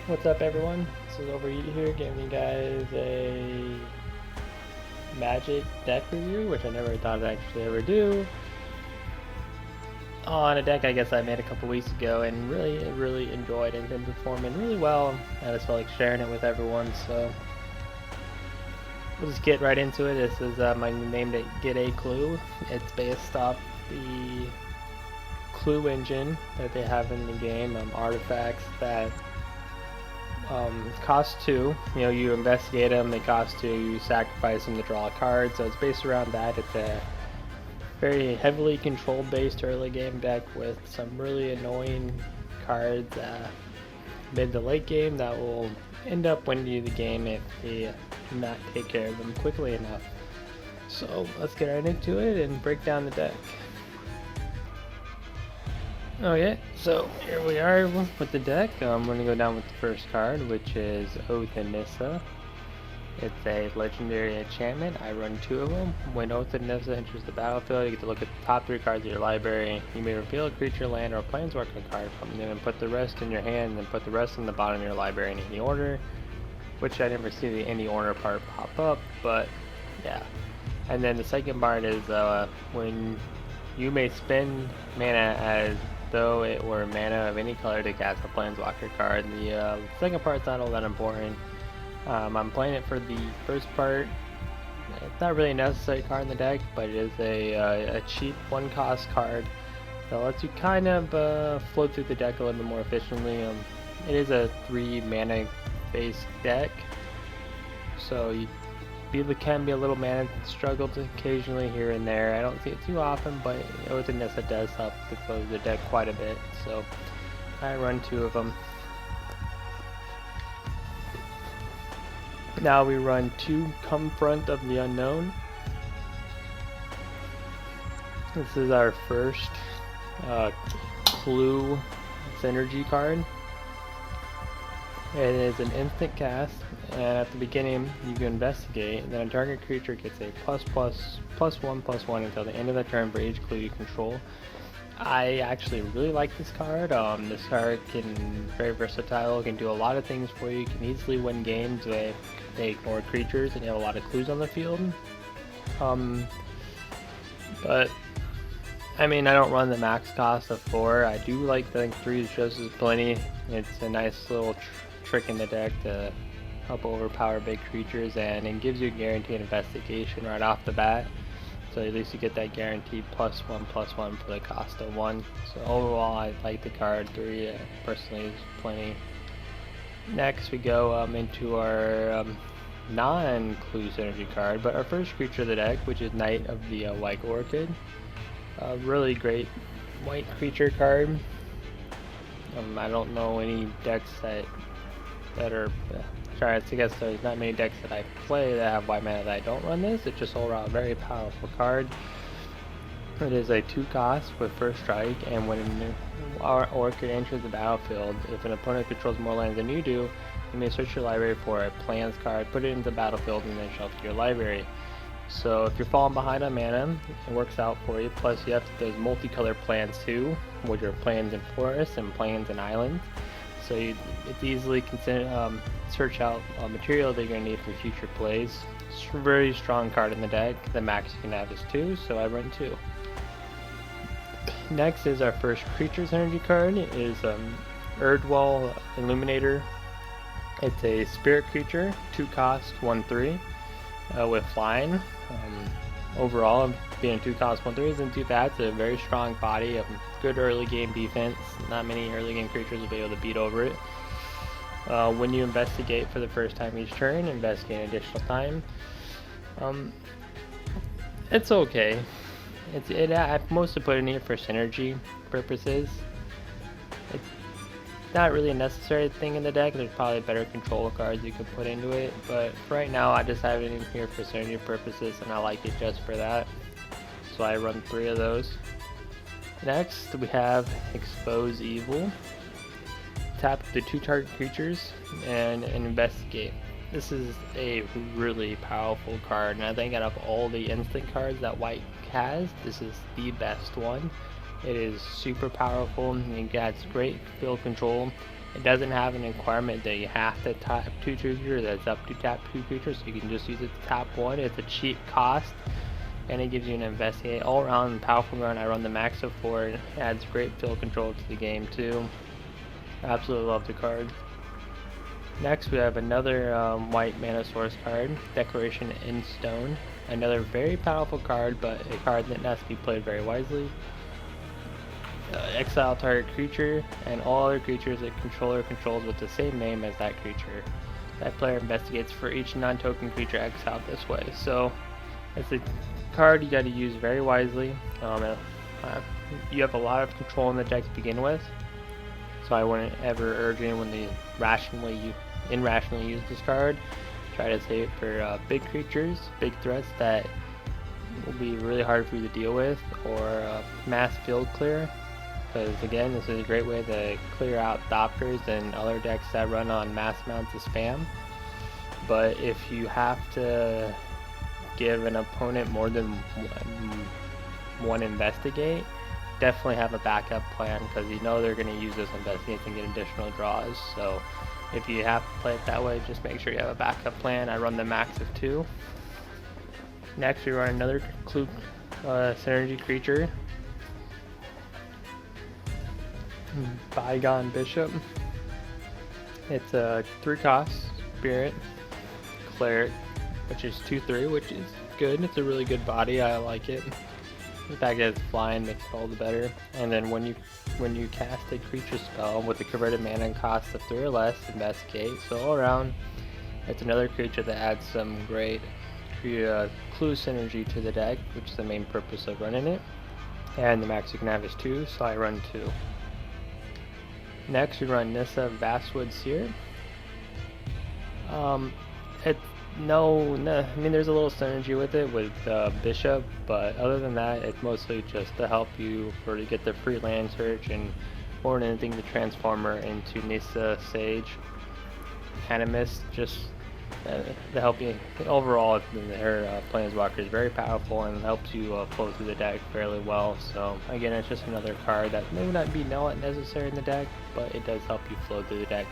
What's up, everyone? This is Overeat here, giving you guys a Magic deck review, which I never thought I'd actually ever do. On a deck I guess I made a couple weeks ago and really enjoyed and been performing really well. I just felt like sharing it with everyone, so we'll just get right into it. This is my name to Get a Clue. It's based off the Clue engine that they have in the game, artifacts that cost 2. You investigate them, they cost 2, you sacrifice them to draw a card, so it's based around that. It's a very heavily controlled based early game deck with some really annoying cards mid to late game that will end up winning you the game if you do not take care of them quickly enough. So let's get right into it and break down the deck. Okay, so here we are with the deck. I'm going to go down with the first card, which is Oath and Nissa. It's a legendary enchantment. I run 2 of them. When Oath and Nissa enters the battlefield, you get to look at the top 3 cards of your library. You may reveal a creature, land, or planeswalker card from them and put the rest in your hand, and then put the rest in the bottom of your library in any order, which I never see the any order part pop up, but yeah. And then the second part is when you may spend mana as though it were mana of any color to cast a planeswalker card. The second part's not all that important. I'm playing it for the first part. It's not really a necessary card in the deck, but it is a cheap 1-cost card that lets you kind of flow through the deck a little bit more efficiently. It is a 3 mana based deck, so you can be a little mana struggle occasionally here and there. I don't see it too often, but Oath and Nissa does help to close the deck quite a bit, so I run 2 of them. Now we run 2 Confront of the Unknown. This is our first Clue synergy card. It is an instant cast, and at the beginning you can investigate, and then a target creature gets a +1/+1 until the end of the turn for each clue you control. I actually really like this card. This card can very versatile, can do a lot of things for you. You can easily win games with they ignore creatures and you have a lot of clues on the field. But I mean, I don't run the max cost of 4. I do like the 3 is just as plenty. It's a nice little trick in the deck to help overpower big creatures, and it gives you a guaranteed investigation right off the bat. So at least you get that guaranteed +1/+1 for the cost of 1. So overall, I like the card. 3 personally is plenty. Next we go into our non-clue synergy card, but our first creature of the deck, which is Knight of the White Orchid. A really great white creature card. I don't know any decks that are sorry, I guess there's not many decks that I play that have white mana that I don't run this. It's just overall a very powerful card. It is a 2-cost with first strike, and when our Orchid enters the battlefield, if an opponent controls more lands than you do, you may search your library for a plans card, put it into the battlefield, and then shuffle your library. So if you're falling behind on mana, it works out for you. Plus you have those multicolored plans too, which are plans in forests and plans in islands. So it's easily search out material that you're going to need for future plays. It's a very strong card in the deck. The max you can have is 2, so I run 2. Next is our first creature's energy card. It is Erdwall Illuminator. It's a spirit creature, 2-cost, 1/3, with flying. Overall, being 2-cost, 1/3 isn't too bad. It's a very strong body, good early game defense. Not many early game creatures will be able to beat over it. When you investigate for the first time each turn, investigate an additional time. It's okay. I've mostly put in here for synergy purposes. It's not really a necessary thing in the deck. There's probably better control cards you could put into it, but right now I just have it in here for synergy purposes, and I like it just for that. So I run 3 of those. Next we have Expose Evil. Tap the 2 target creatures and investigate. This is a really powerful card, and I think out of all the instant cards that white has, this is the best one. It is super powerful, and it has great field control, It doesn't have an requirement that you have to tap 2 creatures, that's up to tap 2 creatures, so you can just use it to tap 1. It's a cheap cost, and it gives you an investigate all around powerful run. I run the max of 4, it adds great field control to the game too. I absolutely love the card. Next we have another white mana source card, Declaration in Stone. Another very powerful card, but a card that has to be played very wisely. Exile target creature and all other creatures that controller controls with the same name as that creature. That player investigates for each non-token creature exiled this way. So it's a card you got to use very wisely. You have a lot of control in the deck to begin with, so I wouldn't ever urge anyone to irrationally use this card. Try to save it for big creatures, big threats that will be really hard for you to deal with, or mass field clear. Because again, this is a great way to clear out Doppers and other decks that run on mass amounts of spam. But if you have to give an opponent more than one investigate, definitely have a backup plan, because you know they're going to use those investigates and get additional draws. So if you have to play it that way, just make sure you have a backup plan. I run the max of 2. Next we run another synergy creature, Bygone Bishop. It's a 3 cost spirit cleric, which is 2/3, which is good. It's a really good body. I like it. The fact that it's flying makes it all the better. And then when you cast a creature spell with a converted mana cost of 3 or less, investigate. So all around, it's another creature that adds some great clue synergy to the deck, which is the main purpose of running it. And the max you can have is 2, so I run 2. Next we run Nissa Vastwood Seer. I mean, there's a little synergy with it with Bishop, but other than that, it's mostly just to help you to get the free land search, and more than anything, the transformer into Nissa Sage Animist, just to help you. Overall, her Planeswalker is very powerful and helps you flow through the deck fairly well. So again, it's just another card that may not be necessary in the deck, but it does help you flow through the deck.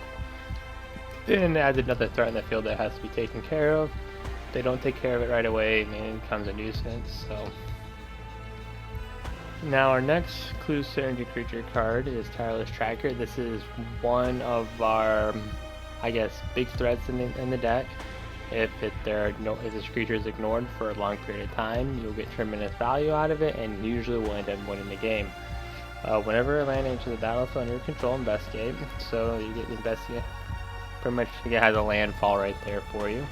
And adds another threat in the field that has to be taken care of. If they don't take care of it right away, I mean, it becomes a nuisance. So now our next clue synergy creature card is Tireless Tracker. This is one of our, I guess, big threats in the deck. If this creature is ignored for a long period of time, you'll get tremendous value out of it, and usually will end up winning the game. Whenever a land enters the battlefield under your control, investigate. So you get investigate. Pretty much it has a landfall right there for you.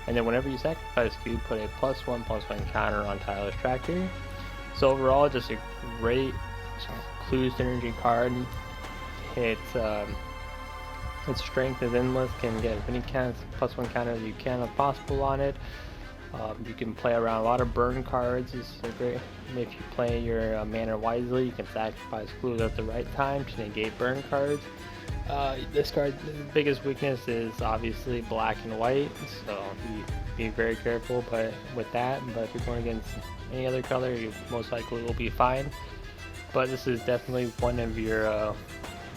And then whenever you sacrifice Cube, put a +1/+1 counter on Tireless Tracker. So overall, just a great clue synergy card. Its strength is endless, can get as many +1 counters as you can if possible on it. You can play around a lot of burn cards. It's great. If you play your mana wisely, you can sacrifice clues at the right time to negate burn cards. This card's biggest weakness is obviously black and white, so be very careful with that. But if you're going against any other color, you most likely will be fine. But this is definitely one of your,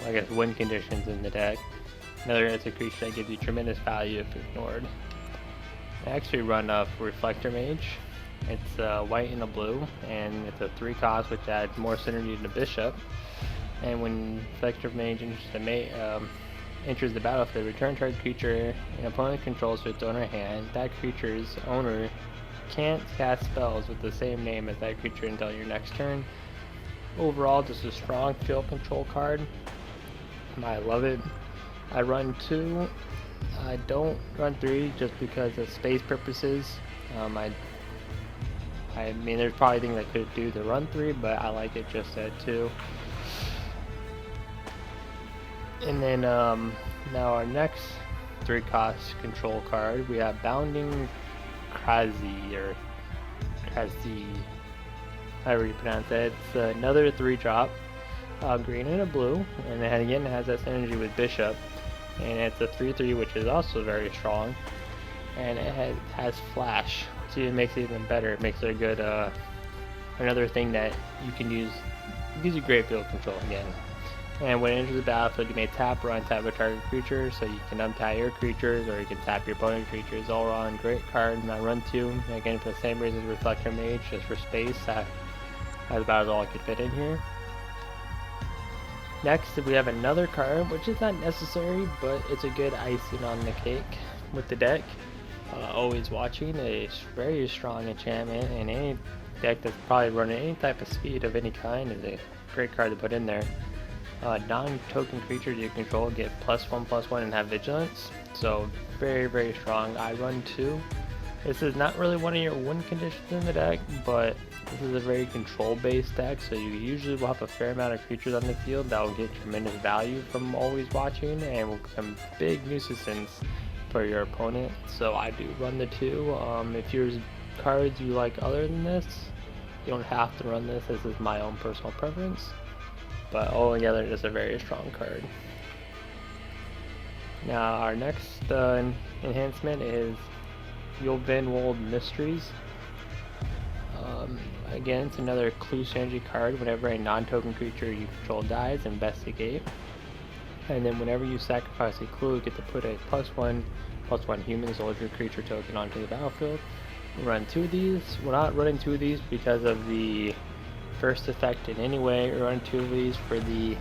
I guess, win conditions in the deck. It's a creature that gives you tremendous value if ignored. I actually run Reflector Mage. It's white and a blue, and it's a 3 cost, which adds more synergy to Bishop. And when Reflector Mage enters the battlefield, return target creature an opponent controls to its owner hand. That creature's owner can't cast spells with the same name as that creature until your next turn. Overall, just a strong field control card. I love it. I run 2. I don't run 3 just because of space purposes. I mean, there's probably things I could do to run 3, but I like it just at 2. And then now our next 3 cost control card, we have Bounding Krazi, or Krazi, however you pronounce it. It's another 3 drop, green and a blue, and then again it has that synergy with Bishop, and it's a 3/3, which is also very strong, and it has flash, so it makes it even better. It makes it a good another thing that you can use. It gives you great field control again. And when it enters the battlefield, you may tap or untap a target creature, so you can untap your creatures or you can tap your opponent creatures. All around great card. And I run 2, again for the same reason as Reflector Mage, just for space. That's about all I could fit in here. Next, we have another card, which is not necessary, but it's a good icing on the cake with the deck. Always Watching, a very strong enchantment, and any deck that's probably running any type of speed of any kind is a great card to put in there. Non-token creatures you control get +1/+1 and have vigilance, so very strong. I run 2. This is not really one of your win conditions in the deck, but this is a very control-based deck, so you usually will have a fair amount of creatures on the field that will get tremendous value from Always Watching and will become big nuisance for your opponent. So I do run the 2. If there's cards you like other than this, you don't have to run this. This is my own personal preference, but altogether it's a very strong card. Now our next enhancement is Yulvenwold Mysteries. Again, it's another clue synergy card. Whenever a non-token creature you control dies, investigate. And then whenever you sacrifice a clue, you get to put a +1/+1 human soldier creature token onto the battlefield. We run 2 of these. We're not running 2 of these because of the first effect in any way. We're running 2 of these for the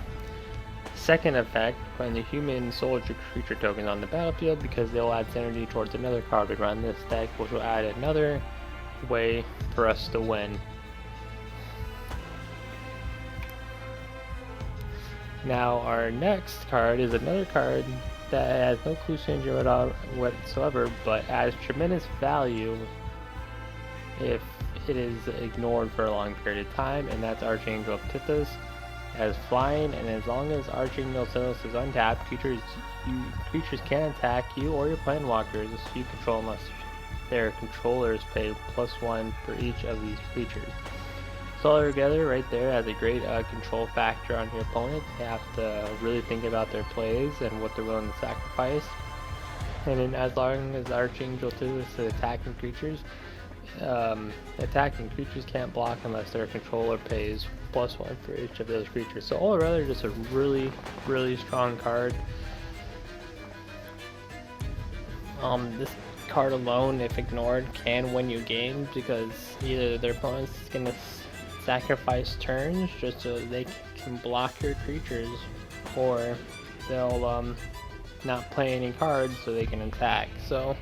second effect, putting the human soldier creature tokens on the battlefield because they'll add synergy towards another card we run this deck, which will add another way for us to win. Now our next card is another card that has no clue synergy whatsoever, but adds tremendous value if it is ignored for a long period of time, and that's Archangel of Tithys. As flying, and as long as Archangel of Tithys is untapped, creatures can attack you or your planewalkers you control unless their controllers pay +1 for each of these creatures. So all together right there has a great control factor on your opponent. They have to really think about their plays and what they're willing to sacrifice. And then as long as Archangel Tithys is attacking creatures can't block unless their controller pays +1 for each of those creatures. So all rather just a really strong card. This card alone, if ignored, can win you games because either their opponent's gonna sacrifice turns just so they can block your creatures, or they'll not play any cards so they can attack. So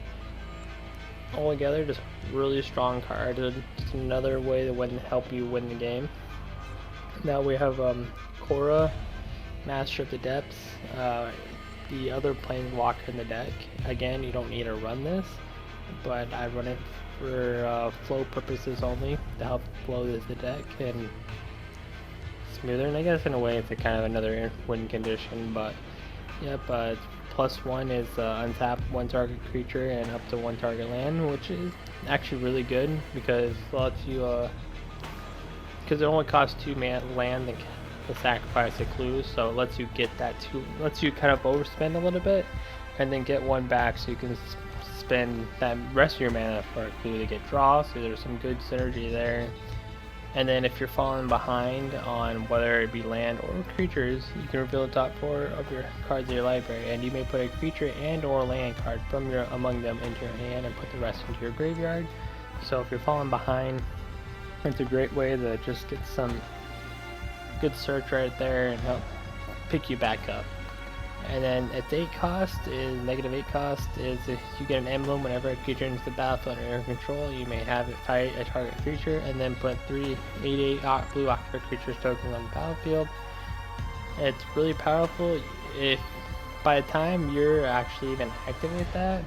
altogether, just really strong card. Just another way to help you win the game. Now we have Korra, Master of the Depths, the other Planeswalker in the deck. Again, you don't need to run this, but I run it for flow purposes only, to help flow the deck and smoother. And I guess in a way it's a kind of another win condition, but yep, +1 is untap 1 target creature and up to 1 target land, which is actually really good because it lets you, because it only costs 2 land to sacrifice a clue, so it lets you get that lets you kind of overspend a little bit and then get 1 back, so you can spend that rest of your mana for a clue to get draw. So there's some good synergy there. And then if you're falling behind on whether it be land or creatures, you can reveal the top 4 of your cards in your library, and you may put a creature and or land card from among them into your hand and put the rest into your graveyard. So if you're falling behind, it's a great way to just get some good search right there and help pick you back up. And then its -8 cost is if you get an emblem whenever a creature enters the battlefield under your control, you may have it fight a target creature and then put 3 8/8 blue octopus creatures tokens on the battlefield. It's really powerful. If by the time you're actually even activate that,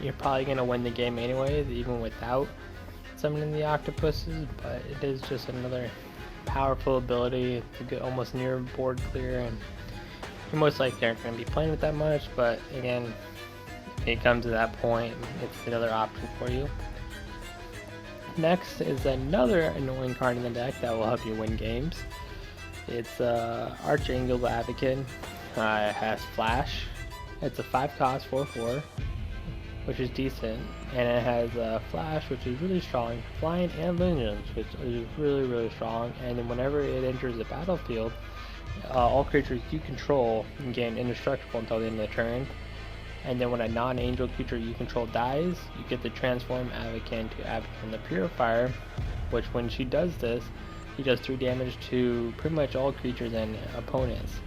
you're probably going to win the game anyways, even without summoning the octopuses, but it is just another powerful ability to get almost near board clear, and you most likely aren't going to be playing it that much, but again, if it comes to that point, it's another option for you. Next is another annoying card in the deck that will help you win games. It's Archangel Advocate. It has Flash. It's a 5 cost 4/4, which is decent, and it has Flash, which is really strong, Flying and Vigilance, which is really strong. And then whenever it enters the battlefield, All creatures you control gain indestructible until the end of the turn. And then when a non-angel creature you control dies, you get to transform Avakin to Avakin the Purifier, which when she does this, he does 3 damage to pretty much all creatures and opponents.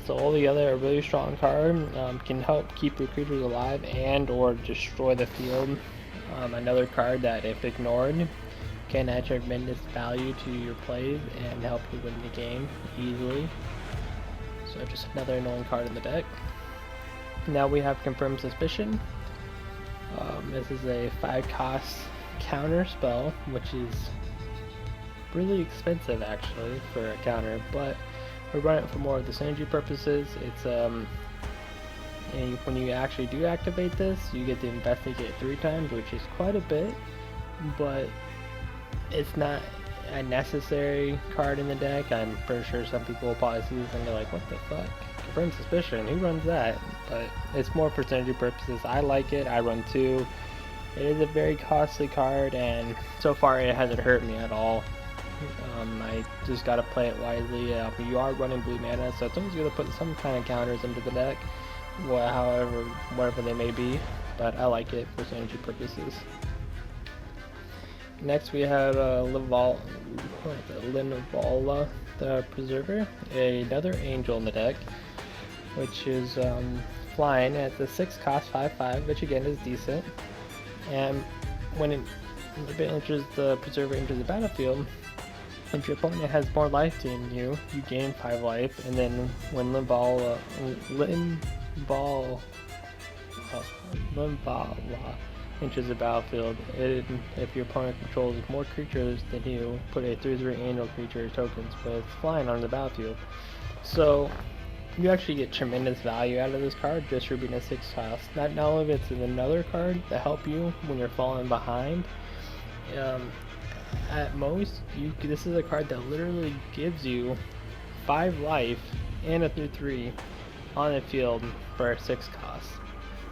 So altogether, a really strong card, can help keep your creatures alive and or destroy the field. Another card that, if ignored, can add tremendous value to your plays and help you win the game easily. So just another annoying card in the deck. Now we have Confirmed Suspicion. This is a 5-cost counter spell, which is really expensive actually for a counter, but we run it for more of the synergy purposes. It's and when you actually do activate this, you get to investigate 3 times, which is quite a bit, but it's not a necessary card in the deck. I'm pretty sure some people will probably see this and be like, what the fuck? Confirmed Suspicion, who runs that? But it's more for synergy purposes. I like it, I run 2. It is a very costly card, and so far it hasn't hurt me at all. I just gotta play it wisely. You are running blue mana, so it's always gonna put some kind of counters into the deck, whatever they may be, but I like it for synergy purposes. Next we have Livala the Preserver, another angel in the deck, which is flying at the 6-cost 5/5, which again is decent. And when the Preserver enters the battlefield, if your opponent has more life than you, you gain 5 life. And then when Livala enters the battlefield, if your opponent controls more creatures than you, put a 3/3 angel creature tokens with flying on the battlefield. So you actually get tremendous value out of this card just for being a 6-cost. Not only it's another card to help you when you're falling behind. At most, this is a card that literally gives you 5 life and a 3/3 on the field for a 6-cost,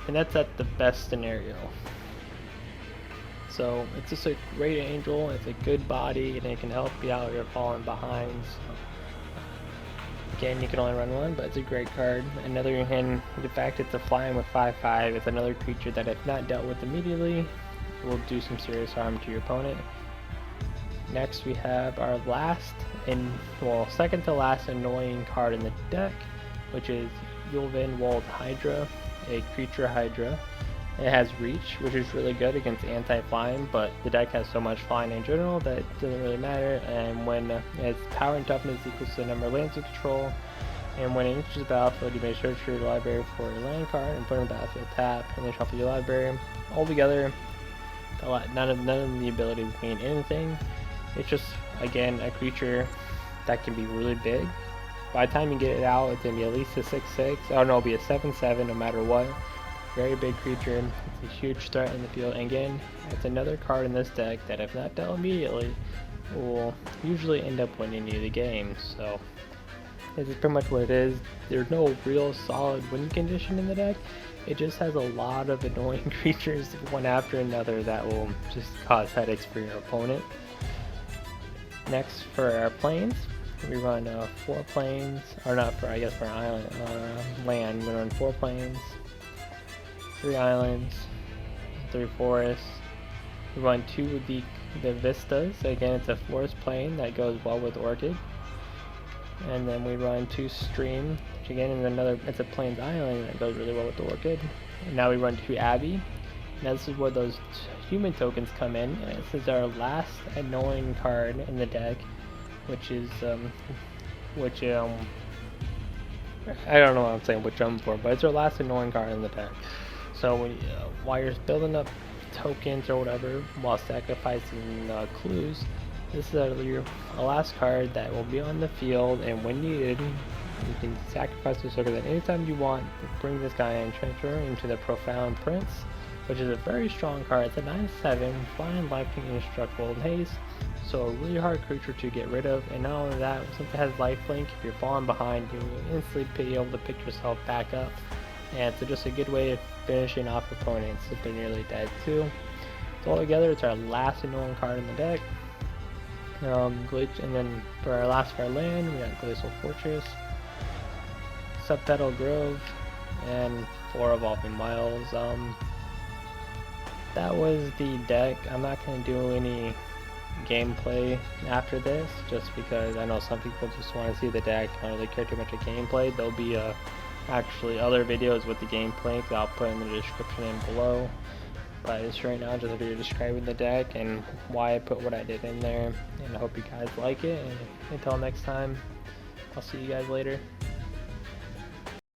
and that's at the best scenario. So it's just a great angel. It's a good body, and it can help you out if you're falling behind. So, again, you can only run 1, but it's a great card. Another hand, the fact it's a flying with 5/5, it's another creature that, if not dealt with immediately, will do some serious harm to your opponent. Next we have our second to last annoying card in the deck, which is Yulvin Walled Hydra, a creature Hydra. It has reach, which is really good against anti-flying, but the deck has so much flying in general that it doesn't really matter. And when its power and toughness equals the number of lands you control, and when it enters the battlefield, you may search your library for a land card and put it in the battlefield tap, and then shuffle your library. Altogether, none of the abilities mean anything. It's just, again, a creature that can be really big. By the time you get it out, it's going to be at least a 6/6. Oh no, it'll be a 7/7 no matter what. Very big creature. It's a huge threat in the field. And again, it's another card in this deck that, if not dealt immediately, will usually end up winning you the game. So this is pretty much what it is. There's no real solid win condition in the deck. It just has a lot of annoying creatures one after another that will just cause headaches for your opponent. Next, for our planes, we run 4 planes, or not for, I guess for island, land, we run 4 planes, 3 islands, 3 forests. We run 2 of the vistas. Again, it's a forest plane that goes well with Orchid. And then we run 2 stream, which again is it's a plains island that goes really well with the Orchid. And now we run 2 abbey. Now this is where those human tokens come in. And this is our last annoying card in the deck, which is I don't know what I'm saying, which I'm for, but it's our last annoying card in the deck. So while you're building up tokens or whatever, while sacrificing clues, this is your last card that will be on the field, and when needed, you can sacrifice this token at any time you want. Bring this guy and transfer into the Profound Prince, which is a very strong card. It's a 9/7, flying, lifelink, indestructible, and haste. So a really hard creature to get rid of, and not only that, since it has lifelink, if you're falling behind, you will instantly be able to pick yourself back up. And it's just a good way of finishing off opponents if they're nearly dead too. So altogether, it's our last annoying card in the deck. Glitch, and then for our last for our land, we got Glacial Fortress, Subpetal Grove, and 4 Evolving Miles. That was the deck. I'm not going to do any gameplay after this, just because I know some people just want to see the deck, don't really care too much of gameplay. There'll be actually other videos with the gameplay that I'll put in the description and below. But this right now, just a video describing the deck and why I put what I did in there, and I hope you guys like it, and until next time, I'll see you guys later.